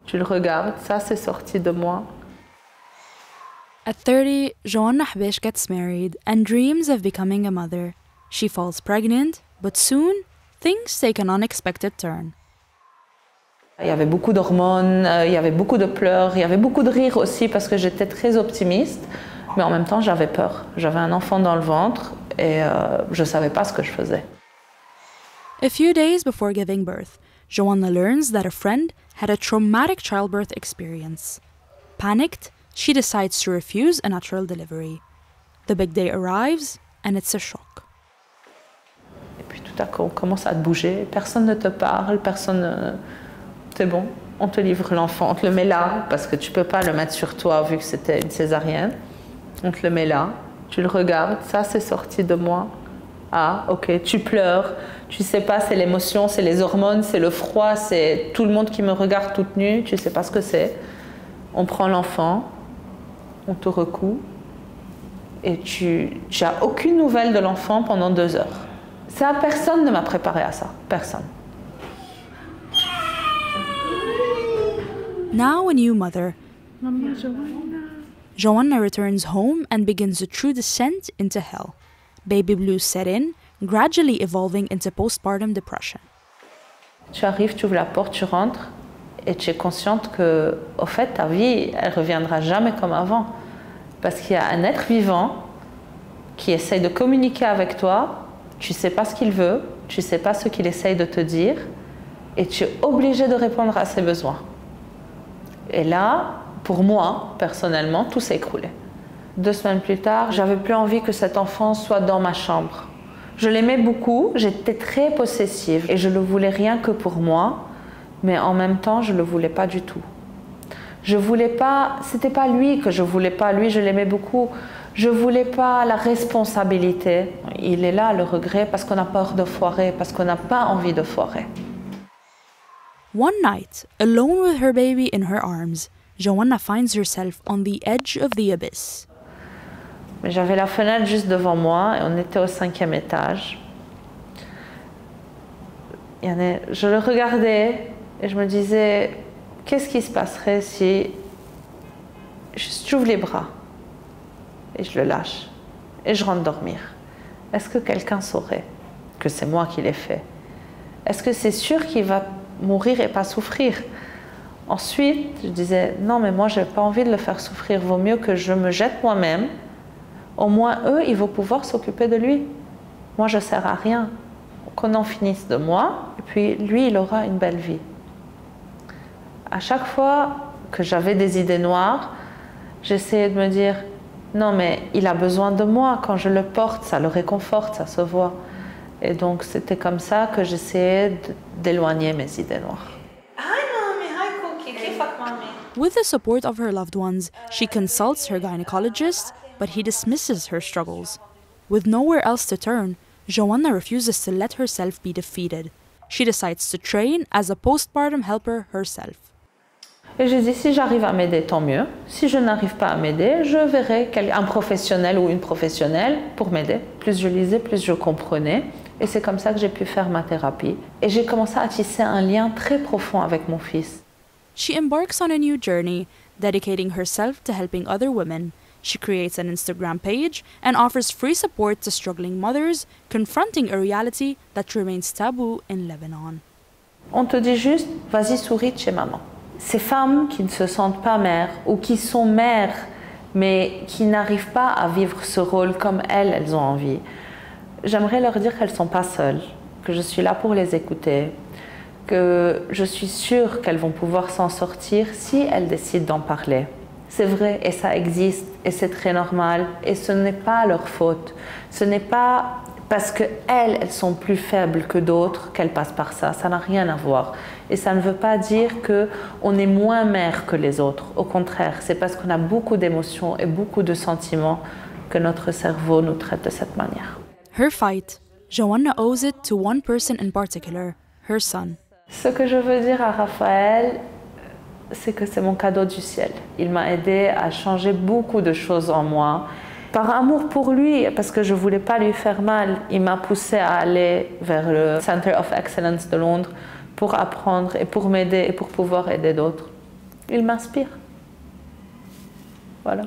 Tu le regardes, ça c'est sorti de moi. At 30, Joanna Habish gets married and dreams of becoming a mother. She falls pregnant, but soon, things take an unexpected turn. Il y avait beaucoup d'hormones, il y avait beaucoup de pleurs, il y avait beaucoup de rires aussi parce que j'étais très optimiste, mais en même temps j'avais peur. J'avais un enfant dans le ventre et je ne savais pas ce que je faisais. A few days before giving birth, Joanna learns that a friend had a traumatic childbirth experience. Panicked, she decides to refuse a natural delivery. The big day arrives and it's a shock. Et puis tout à coup on commence à te bouger, personne ne te parle, personne... C'est bon, on te livre l'enfant, on te le met là, parce que tu ne peux pas le mettre sur toi vu que c'était une césarienne. On te le met là, tu le regardes, ça c'est sorti de moi. Ah, ok, tu pleures, tu sais pas, c'est l'émotion, c'est les hormones, c'est le froid, c'est tout le monde qui me regarde toute nue, tu sais pas ce que c'est. On prend l'enfant, on te recoue, et tu n'as aucune nouvelle de l'enfant pendant 2 heures. Ça, personne ne m'a préparé à ça, personne. Now a new mother, Joanna returns home and begins a true descent into hell. Baby blues set in, gradually evolving into postpartum depression. Tu arrives, tu ouvres la porte, tu rentres et tu es consciente que, au fait, ta vie, elle reviendra jamais comme avant. Parce qu'il y a un être vivant qui essaye de communiquer avec toi, tu sais pas ce qu'il veut, tu sais pas ce qu'il essaye de te dire et tu es obligé de répondre à ses besoins. Et là, pour moi, personnellement, tout s'est écroulé. 2 semaines plus tard, j'avais plus envie que cet enfant soit dans ma chambre. Je l'aimais beaucoup, j'étais très possessive et je le voulais rien que pour moi, mais en même temps, je le voulais pas du tout. Je voulais pas, c'était pas lui que je voulais pas, lui je l'aimais beaucoup. Je voulais pas la responsabilité. Il est là le regret parce qu'on a peur de foirer, parce qu'on n'a pas envie de foirer. One night, alone with her baby in her arms, Joanna finds herself on the edge of the abyss. J'avais la fenêtre juste devant moi et on était au 5e étage. Je le regardais et je me disais, qu'est-ce qui se passerait si j'ouvre les bras et je le lâche et je rentre dormir? Est-ce que quelqu'un saurait que c'est moi qui l'ai fait? Est-ce que c'est sûr qu'il va mourir et pas souffrir? Ensuite, je disais, non mais moi j'ai pas envie de le faire souffrir, vaut mieux que je me jette moi-même. Au moins eux, ils vont pouvoir s'occuper de lui. Moi je sers à rien. Qu'on en finisse de moi et puis lui il aura une belle vie. À chaque fois que j'avais des idées noires, j'essayais de me dire, non mais il a besoin de moi, quand je le porte, ça le réconforte, ça se voit. Et donc c'était comme ça que j'essayais d'éloigner mes idées noires. Hi mommy, hi Cookie, كيفك mommy? With the support of her loved ones, she consults her gynecologist, but he dismisses her struggles. With nowhere else to turn, Joanna refuses to let herself be defeated. She decides to train as a postpartum helper herself. Et j'ai dit, si j'arrive à m'aider, tant mieux. Si je n'arrive pas à m'aider, je verrai un professionnel ou une professionnelle pour m'aider. Plus je lisais, plus je comprenais. Et c'est comme ça que j'ai pu faire ma thérapie. Et j'ai commencé à tisser un lien très profond avec mon fils. She embarks on a new journey, dedicating herself to helping other women. She creates an Instagram page and offers free support to struggling mothers, confronting a reality that remains taboo in Lebanon. On te dit juste, vas-y, souris de chez maman. Ces femmes qui ne se sentent pas mères ou qui sont mères mais qui n'arrivent pas à vivre ce rôle comme elles ont envie, j'aimerais leur dire qu'elles ne sont pas seules, que je suis là pour les écouter, que je suis sûre qu'elles vont pouvoir s'en sortir si elles décident d'en parler. C'est vrai et ça existe et c'est très normal et ce n'est pas leur faute. Ce n'est pas parce qu'elles sont plus faibles que d'autres qu'elles passent par ça. Ça n'a rien à voir. Et ça ne veut pas dire qu'on est moins mère que les autres. Au contraire, c'est parce qu'on a beaucoup d'émotions et beaucoup de sentiments que notre cerveau nous traite de cette manière. Her fight, Joanna owes it to one person in particular, her son. Ce que je veux dire à Raphaël, c'est que c'est mon cadeau du ciel. Il m'a aidé à changer beaucoup de choses en moi. Par amour pour lui, parce que je ne voulais pas lui faire mal, il m'a poussé à aller vers le Center of Excellence de Londres pour apprendre et pour m'aider et pour pouvoir aider d'autres. Il m'inspire. Voilà.